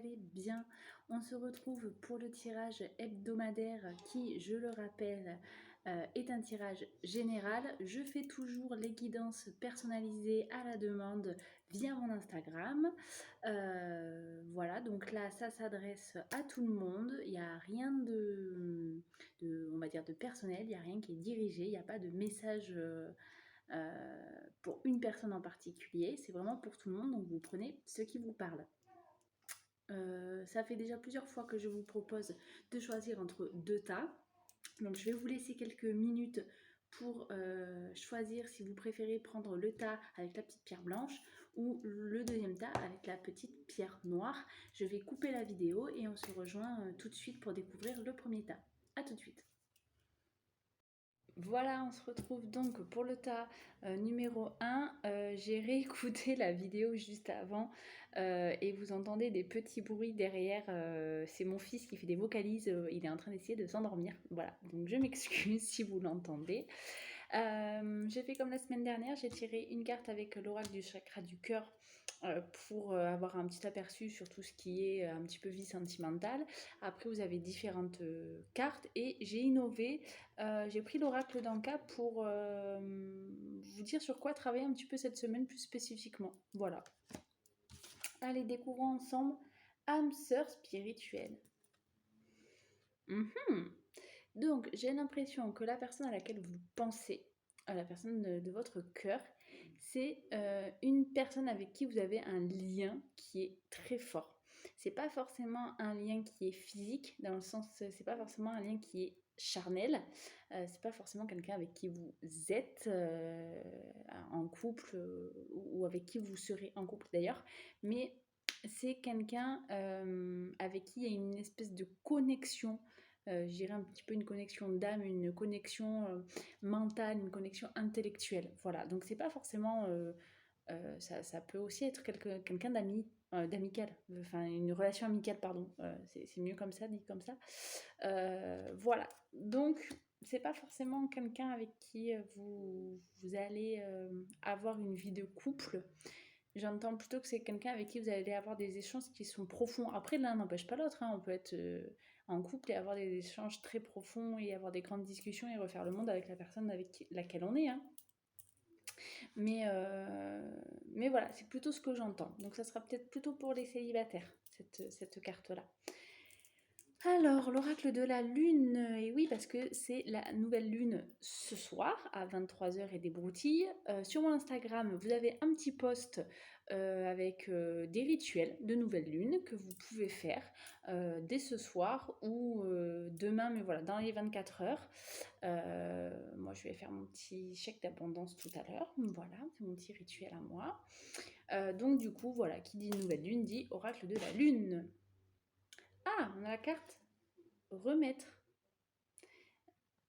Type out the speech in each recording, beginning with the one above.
allez bien. On se retrouve pour le tirage hebdomadaire qui, je le rappelle, est un tirage général. Je fais toujours les guidances personnalisées à la demande via mon Instagram. Voilà, donc là, ça s'adresse à tout le monde. Il n'y a rien on va dire, de personnel, il n'y a rien qui est dirigé, il n'y a pas de message pour une personne en particulier. C'est vraiment pour tout le monde, donc vous prenez ce qui vous parle. Ça fait déjà plusieurs fois que je vous propose de choisir entre deux tas. Donc je vais vous laisser quelques minutes pour choisir si vous préférez prendre le tas avec la petite pierre blanche ou le deuxième tas avec la petite pierre noire. Je vais couper la vidéo et on se rejoint tout de suite pour découvrir le premier tas. A tout de suite. Voilà, on se retrouve donc pour le tas numéro 1. J'ai réécouté la vidéo juste avant et vous entendez des petits bruits derrière. C'est mon fils qui fait des vocalises, il est en train d'essayer de s'endormir. Voilà, donc je m'excuse si vous l'entendez. J'ai fait comme la semaine dernière, j'ai tiré une carte avec l'oracle du chakra du cœur pour avoir un petit aperçu sur tout ce qui est un petit peu vie sentimentale. Après, vous avez différentes cartes et j'ai innové. J'ai pris l'oracle d'Anka pour vous dire sur quoi travailler un petit peu cette semaine plus spécifiquement. Voilà. Allez, découvrons ensemble âme sœur spirituelle. Donc, j'ai l'impression que la personne à laquelle vous pensez, la personne de votre cœur, c'est une personne avec qui vous avez un lien qui est très fort. C'est pas forcément un lien qui est physique, dans le sens, c'est pas forcément un lien qui est charnel, c'est pas forcément quelqu'un avec qui vous êtes en couple ou avec qui vous serez en couple d'ailleurs, mais c'est quelqu'un avec qui il y a une espèce de connexion, je dirais un petit peu une connexion d'âme, une connexion mentale, une connexion intellectuelle. Voilà, donc c'est pas forcément... ça peut aussi être quelqu'un d'amical, enfin une relation amicale, pardon. C'est mieux comme ça, dit comme ça. Voilà, donc c'est pas forcément quelqu'un avec qui vous allez avoir une vie de couple. J'entends plutôt que c'est quelqu'un avec qui vous allez avoir des échanges qui sont profonds. Après, l'un n'empêche pas l'autre, hein. On peut être en couple et avoir des échanges très profonds et avoir des grandes discussions et refaire le monde avec la personne avec laquelle on est, hein. Mais voilà, c'est plutôt ce que j'entends. Donc ça sera peut-être plutôt pour les célibataires, cette carte-là. Alors, l'oracle de la lune, et oui, parce que c'est la nouvelle lune ce soir à 23h et des broutilles. Sur mon Instagram, vous avez un petit post avec des rituels de nouvelle lune que vous pouvez faire dès ce soir ou demain, mais voilà, dans les 24 heures. Moi, je vais faire mon petit chèque d'abondance tout à l'heure. Voilà, c'est mon petit rituel à moi. Donc, du coup, voilà, qui dit nouvelle lune dit oracle de la lune. Ah, on a la carte remettre.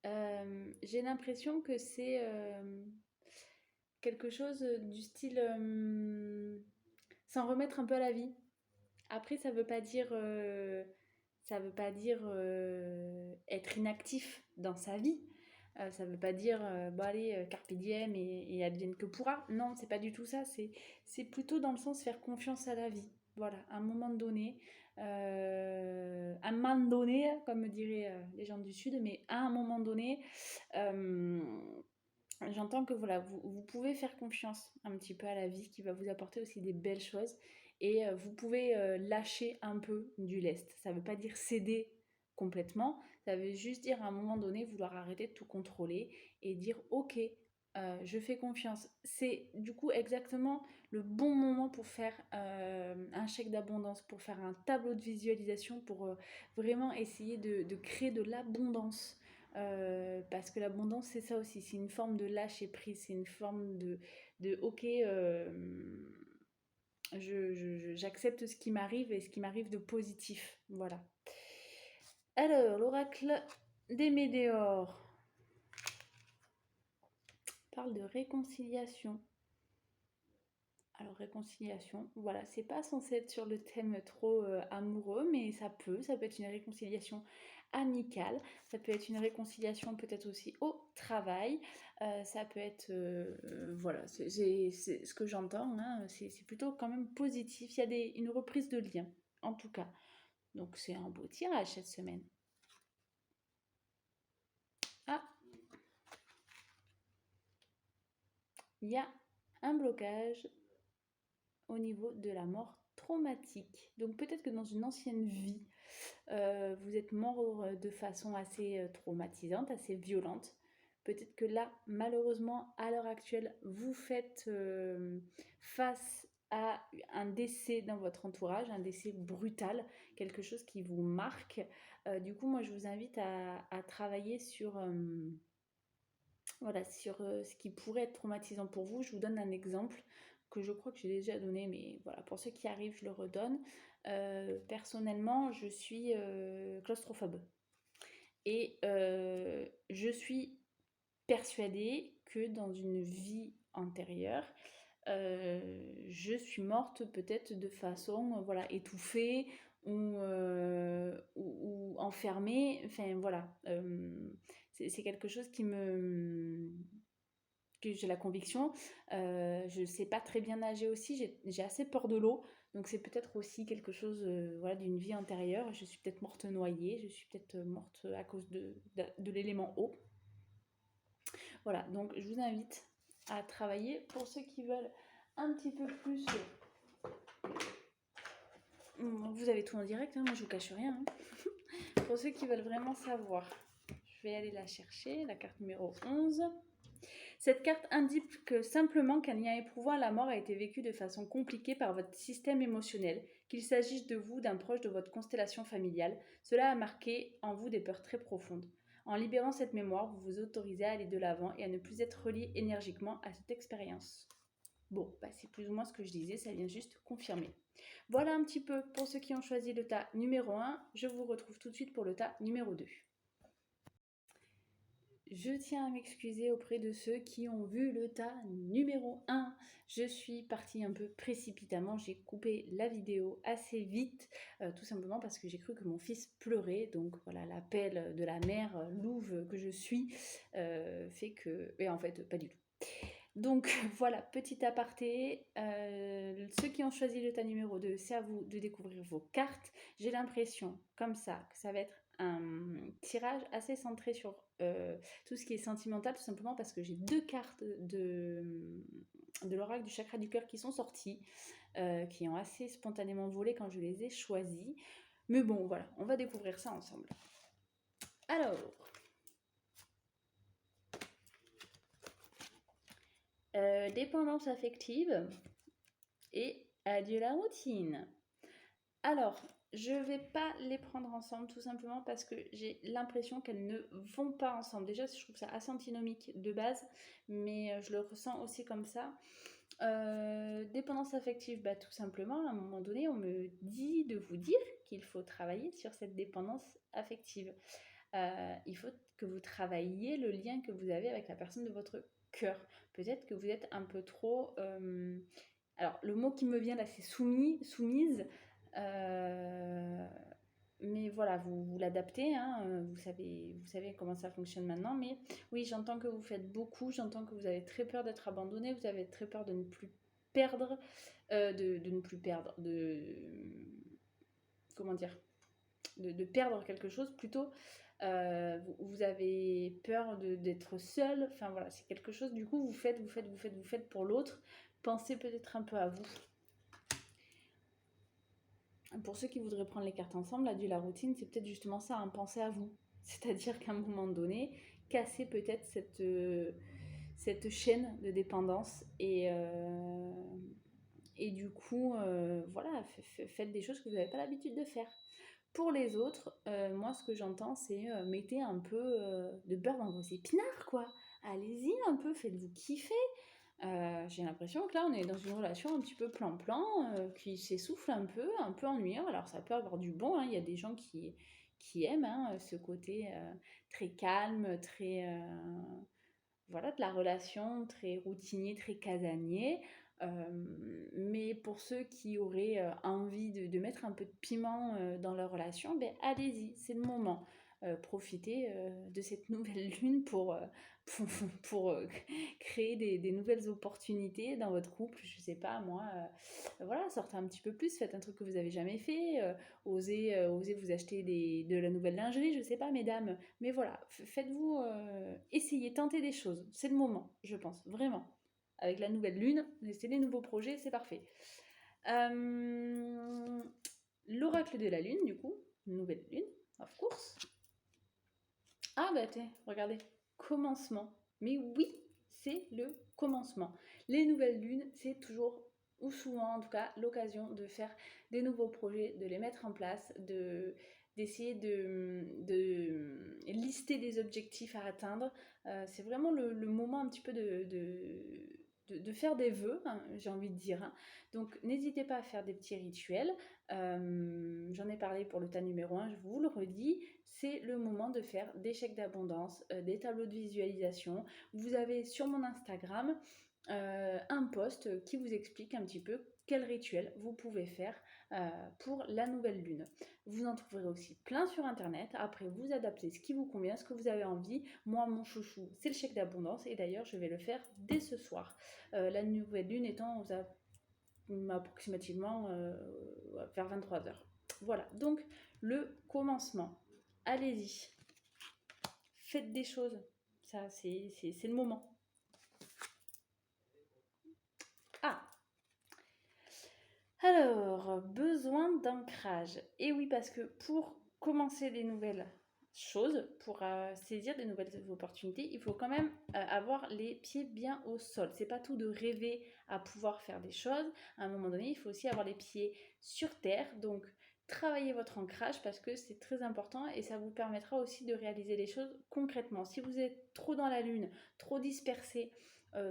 J'ai l'impression que c'est quelque chose du style s'en remettre un peu à la vie. Après, ça veut pas dire être inactif dans sa vie. Ça veut pas dire bon allez carpe diem et advienne que pourra. Non, c'est pas du tout ça. C'est plutôt dans le sens faire confiance à la vie. Voilà, à un moment donné, comme diraient les gens du Sud, mais à un moment donné, j'entends que voilà, vous pouvez faire confiance un petit peu à la vie qui va vous apporter aussi des belles choses et vous pouvez lâcher un peu du lest. Ça ne veut pas dire céder complètement, ça veut juste dire à un moment donné vouloir arrêter de tout contrôler et dire ok, je fais confiance. C'est du coup exactement le bon moment pour faire un chèque d'abondance, pour faire un tableau de visualisation, pour vraiment essayer de créer de l'abondance. Parce que l'abondance, c'est ça aussi, c'est une forme de lâcher prise, c'est une forme de ok, j'accepte ce qui m'arrive et ce qui m'arrive de positif. Voilà. Alors, l'oracle des météores parle de réconciliation. Alors, réconciliation, voilà, c'est pas censé être sur le thème trop amoureux, mais ça peut être une réconciliation amicale, ça peut être une réconciliation peut-être aussi au travail, ça peut être, voilà, c'est ce que j'entends, hein, c'est plutôt quand même positif, il y a une reprise de lien, en tout cas. Donc c'est un beau tirage cette semaine. Ah, il y a un blocage au niveau de la mort traumatique. Donc peut-être que dans une ancienne vie, vous êtes mort de façon assez traumatisante, assez violente. Peut-être que là, malheureusement, à l'heure actuelle, vous faites face à un décès dans votre entourage, un décès brutal, quelque chose qui vous marque. Du coup, moi, je vous invite à travailler sur, voilà, sur ce qui pourrait être traumatisant pour vous. Je vous donne un exemple que je crois que j'ai déjà donné, mais voilà, pour ceux qui arrivent, je le redonne. Personnellement, je suis claustrophobe. Et je suis persuadée que dans une vie antérieure, je suis morte peut-être de façon voilà, étouffée ou enfermée. Enfin voilà, c'est quelque chose qui me que j'ai la conviction. Je ne sais pas très bien nager aussi, j'ai assez peur de l'eau. Donc c'est peut-être aussi quelque chose voilà, d'une vie antérieure. Je suis peut-être morte noyée, je suis peut-être morte à cause de l'élément eau. Voilà, donc je vous invite à travailler. Pour ceux qui veulent un petit peu plus... Vous avez tout en direct, hein, moi je vous cache rien. Hein. Pour ceux qui veulent vraiment savoir, je vais aller la chercher, la carte numéro 11. Cette carte indique simplement qu'un lien éprouvant à la mort a été vécu de façon compliquée par votre système émotionnel, qu'il s'agisse de vous, d'un proche de votre constellation familiale. Cela a marqué en vous des peurs très profondes. En libérant cette mémoire, vous vous autorisez à aller de l'avant et à ne plus être relié énergiquement à cette expérience. Bon, bah c'est plus ou moins ce que je disais, ça vient juste confirmer. Voilà un petit peu pour ceux qui ont choisi le tas numéro 1. Je vous retrouve tout de suite pour le tas numéro 2. Je tiens à m'excuser auprès de ceux qui ont vu le tas numéro 1. Je suis partie un peu précipitamment, j'ai coupé la vidéo assez vite, tout simplement parce que j'ai cru que mon fils pleurait. Donc voilà, l'appel de la mère louve que je suis fait que... Et en fait, pas du tout. Donc voilà, petit aparté, ceux qui ont choisi le tas numéro 2, c'est à vous de découvrir vos cartes. J'ai l'impression, comme ça, que ça va être un tirage assez centré sur tout ce qui est sentimental, tout simplement parce que j'ai 2 cartes de l'oracle du chakra du cœur qui sont sorties, qui ont assez spontanément volé quand je les ai choisies. Mais bon, voilà, on va découvrir ça ensemble. Alors... dépendance affective et adieu la routine. Alors, je ne vais pas les prendre ensemble tout simplement parce que j'ai l'impression qu'elles ne vont pas ensemble. Déjà, je trouve ça assez antinomique de base, mais je le ressens aussi comme ça. Dépendance affective, bah, tout simplement, à un moment donné, on me dit de vous dire qu'il faut travailler sur cette dépendance affective. Il faut que vous travailliez le lien que vous avez avec la personne de votre cœur. Peut-être que vous êtes un peu trop... alors, le mot qui me vient là, c'est soumise. Mais voilà, vous l'adaptez, hein, vous savez comment ça fonctionne maintenant. Mais oui, j'entends que vous faites beaucoup, j'entends que vous avez très peur d'être abandonné, vous avez très peur de ne plus perdre, de ne plus perdre, comment dire, de perdre quelque chose plutôt. Vous avez peur d'être seul. Enfin voilà, c'est quelque chose, du coup, vous faites pour l'autre. Pensez peut-être un peu à vous. Pour ceux qui voudraient prendre les cartes ensemble, là, du la routine, c'est peut-être justement ça, hein, penser à vous. C'est-à-dire qu'à un moment donné, casser peut-être cette chaîne de dépendance et du coup, voilà, faites des choses que vous n'avez pas l'habitude de faire. Pour les autres, moi, ce que j'entends, c'est mettez un peu de beurre dans vos épinards, quoi. Allez-y un peu, faites-vous kiffer. J'ai l'impression que là, on est dans une relation un petit peu plan-plan, qui s'essouffle un peu ennuyant. Alors, ça peut avoir du bon, hein. Il y a des gens qui aiment hein, ce côté très calme, très... voilà, de la relation très routinier, très casanier. Mais pour ceux qui auraient envie de mettre un peu de piment dans leur relation, ben allez-y, c'est le moment. profiter de cette nouvelle lune pour, pour créer des nouvelles opportunités dans votre couple. Je sais pas, moi, voilà, sortez un petit peu plus, faites un truc que vous avez jamais fait, osez vous acheter de la nouvelle lingerie, je sais pas, mesdames. Mais voilà, faites-vous, essayez, tentez des choses. C'est le moment, je pense, vraiment. Avec la nouvelle lune, c'est les nouveaux projets, c'est parfait. L'oracle de la lune, du coup, nouvelle lune, of course. Ah bah tiens, regardez, commencement. Mais oui, c'est le commencement. Les nouvelles lunes, c'est toujours, ou souvent en tout cas, l'occasion de faire des nouveaux projets, de les mettre en place, d'essayer de lister des objectifs à atteindre. C'est vraiment le moment un petit peu de faire des vœux, hein, j'ai envie de dire, hein. Donc n'hésitez pas à faire des petits rituels. J'en ai parlé pour le tas numéro 1, je vous le redis, c'est le moment de faire des chèques d'abondance, des tableaux de visualisation. Vous avez sur mon Instagram un post qui vous explique un petit peu quel rituel vous pouvez faire pour la nouvelle lune. Vous en trouverez aussi plein sur internet. Après, vous adaptez ce qui vous convient, ce que vous avez envie. Moi, mon chouchou, c'est le chèque d'abondance et d'ailleurs, je vais le faire dès ce soir. La nouvelle lune étant approximativement vers 23h. Voilà, donc le commencement. Allez-y, faites des choses. Ça, c'est le moment. Ah, alors, besoin d'ancrage. Et oui, parce que pour commencer des nouvelles choses, pour saisir des nouvelles opportunités, il faut quand même avoir les pieds bien au sol. C'est pas tout de rêver à pouvoir faire des choses. À un moment donné, il faut aussi avoir les pieds sur terre. Donc, travaillez votre ancrage parce que c'est très important et ça vous permettra aussi de réaliser les choses concrètement. Si vous êtes trop dans la lune, trop dispersé,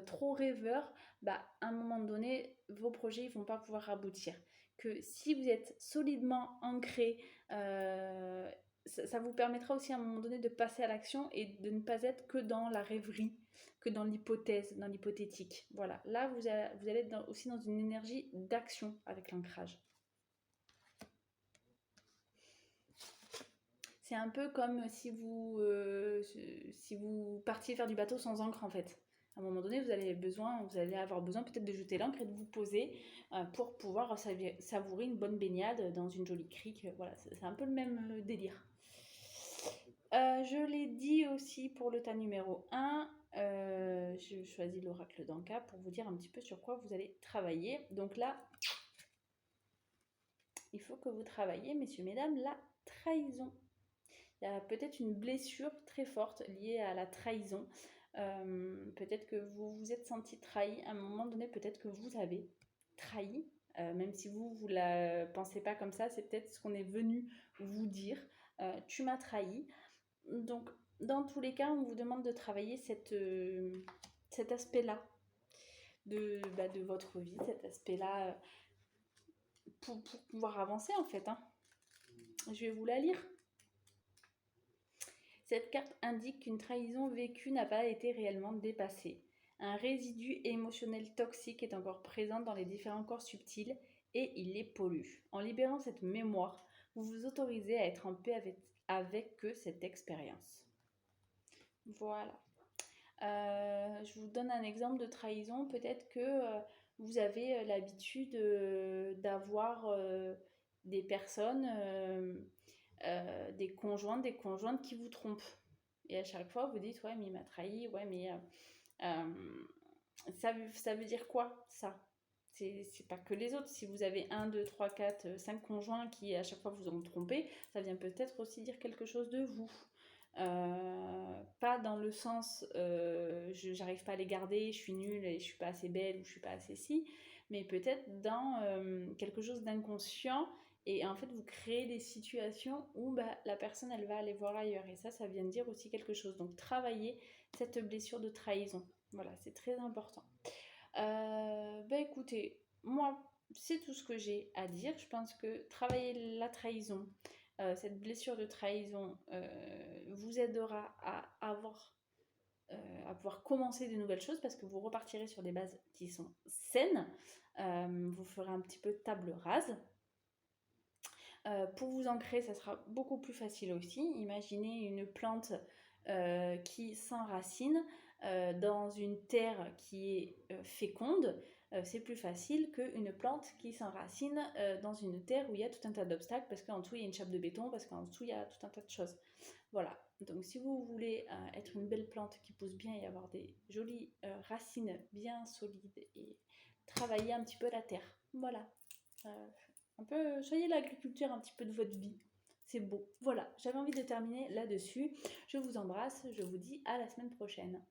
trop rêveur, bah, à un moment donné, vos projets ne vont pas pouvoir aboutir. Que si vous êtes solidement ancré, ça vous permettra aussi à un moment donné de passer à l'action et de ne pas être que dans la rêverie, que dans l'hypothèse, dans l'hypothétique. Voilà, là vous allez être aussi dans une énergie d'action avec l'ancrage. C'est un peu comme si vous partiez faire du bateau sans encre en fait. À un moment donné, vous allez avoir besoin peut-être de jeter l'ancre et de vous poser pour pouvoir savourer une bonne baignade dans une jolie crique. Voilà, c'est un peu le même délire. Je l'ai dit aussi pour le tas numéro 1. Je choisis l'oracle d'Anka pour vous dire un petit peu sur quoi vous allez travailler. Donc là, il faut que vous travailliez, messieurs, mesdames, la trahison. Il y a peut-être une blessure très forte liée à la trahison. Peut-être que vous vous êtes senti trahi à un moment donné, peut-être que vous avez trahi, même si vous ne la pensez pas comme ça, c'est peut-être ce qu'on est venu vous dire. Tu m'as trahi. Donc, dans tous les cas, on vous demande de travailler cet aspect-là de votre vie, cet aspect-là pour pouvoir avancer en fait, hein. Je vais vous la lire. Cette carte indique qu'une trahison vécue n'a pas été réellement dépassée. Un résidu émotionnel toxique est encore présent dans les différents corps subtils et il les pollue. En libérant cette mémoire, vous vous autorisez à être en paix avec cette expérience. Voilà. Je vous donne un exemple de trahison. Peut-être que vous avez l'habitude d'avoir des personnes, des conjointes qui vous trompent. Et à chaque fois, vous dites, ouais, mais il m'a trahi, ouais, mais ça veut dire quoi, ça? C'est pas que les autres. Si vous avez 1, 2, 3, 4, 5 conjoints qui à chaque fois vous ont trompé, ça vient peut-être aussi dire quelque chose de vous. Pas dans le sens j'arrive pas à les garder, je suis nulle et je suis pas assez belle ou je suis pas assez si, mais peut-être dans quelque chose d'inconscient et en fait vous créez des situations où bah, la personne elle va aller voir ailleurs et ça vient dire aussi quelque chose. Donc travailler cette blessure de trahison, voilà, c'est très important. Bah écoutez, moi c'est tout ce que j'ai à dire. Je pense que travailler la trahison, cette blessure de trahison vous aidera à pouvoir commencer de nouvelles choses parce que vous repartirez sur des bases qui sont saines. Vous ferez un petit peu table rase. Pour vous ancrer, ça sera beaucoup plus facile aussi. Imaginez une plante qui s'enracine dans une terre qui est féconde. C'est plus facile qu'une plante qui s'enracine dans une terre où il y a tout un tas d'obstacles, parce qu'en dessous il y a une chape de béton, parce qu'en dessous il y a tout un tas de choses. Voilà, donc si vous voulez être une belle plante qui pousse bien et avoir des jolies racines bien solides et travailler un petit peu la terre. Voilà. Euh, soyez l'agriculture un petit peu de votre vie. C'est beau. Voilà, j'avais envie de terminer là-dessus. Je vous embrasse, je vous dis à la semaine prochaine.